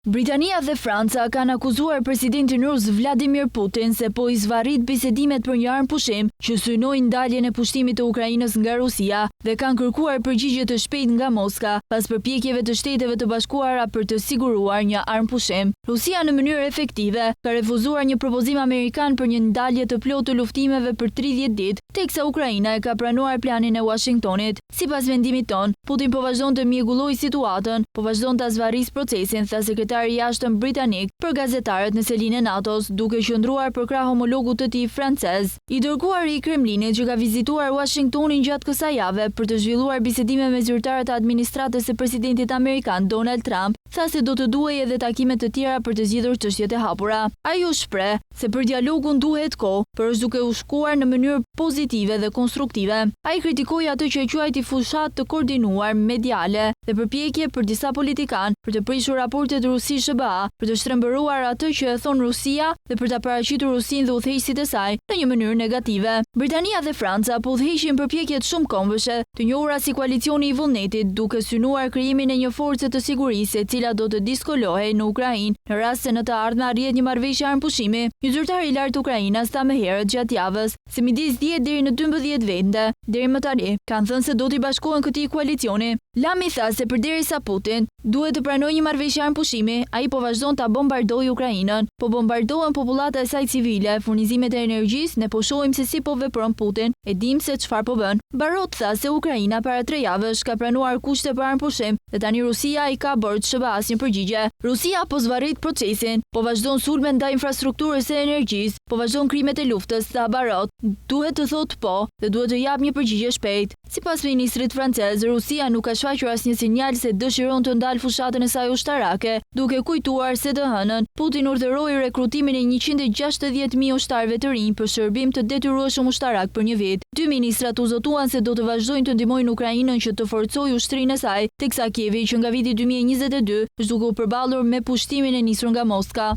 Britania dhe Franca kanë akuzuar presidentin rus Vladimir Putin se po i zvarrit bisedimet për një armë pushim që synojnë ndaljen e pushtimit të Ukrainës nga Rusia dhe kanë kërkuar përgjigje të shpejtë nga Moska pas përpjekjeve të Shteteve të Bashkuara për të siguruar një armë pushim. Rusia në mënyrë efektive ka refuzuar një propozim amerikan për një ndalje të plotë të luftimeve për 30 ditë, teksa Ukraina e ka pranuar planin e Washingtonit. Sipas vendimit ton, Putin po vazhdon të mjegullojë situatën, po vazhdon ta zvarrisë procesin, tha sekretari i jashtëm britanik për gazetarët në selinë e NATO-s, duke qëndruar për krah homologut të tij francez. I dërguari i Kremlinit që ka vizituar Washingtonin gjatë kësaj jave për të zhvilluar bisedime me zyrtarët e administratës së presidentit amerikan Donald Trump, tha se do të duhej edhe takime të tjera për të zgjidhur çështjet e hapura. Ai u shpreh se për dialogun duhet kohë, por është duke u shkuar në mënyrë pozitive dhe konstruktive. Ai kritikoi atë që e quajti fushat të koordinuar mediale dhe përpjekje për disa politikanë për të prishur raportet Rusi-SBA, për të shtrembëruar atë që e thon Rusia dhe për ta paraqitur Rusinë dhe udhëheqësit e saj në një mënyrë negative. Britania dhe Franca po udhëheqin përpjekjet shumë kombëshe të njohura si koalicioni i vullnetit, duke synuar krijimin e një force të sigurisë e cila do të diskolohej në Ukrainë në rast se në të ardhmen arrihet një marrëveshje armëpushimi. Një zyrtar i lartë Ukrainas tha më herët gjatë javës se midis 10 deri në 12 vende deri më tani kanë thënë se do t'i bashkohen këtij koalicioni. Lami tha se përderisa Putin duhet të pranojë një marrëveshje armëpushimi, ai po vazhdon ta bombardojë Ukrainën, po bombardohen popullata e saj civile, furnizimet e energjisë, ne po shohim se si po vepron Putin, e dim se çfarë po bën. Barot tha se Ukraina para 3 javësh ka pranuar kushte për armëpushim dhe tani Rusia i ka bërë SBA-s një përgjigje. Rusia po zvarrit procesin, po vazhdon sulme ndaj infrastrukturës së energjisë, po vazhdon krimet e luftës, tha Barot. Duhet të thotë po dhe duhet të jap një përgjigje shpejt. Sipas ministrit francez, Rusia nuk ka shfaqur asnjë sinjal se dëshiron të ndalë fushatën e saj ushtarake, duke kujtuar se të hënën Putin urdhëroi rekrutimin e 160.000 ushtarëve të rinj për shërbim të detyrueshëm ushtarak për një vit. Dy ministrat u zotuan se do të vazhdojnë të ndihmojnë Ukrainën që të forcojë ushtrinë e saj, teksa Kievi që nga viti 2022 është duke u përballur me pushtimin e nisur nga Moska.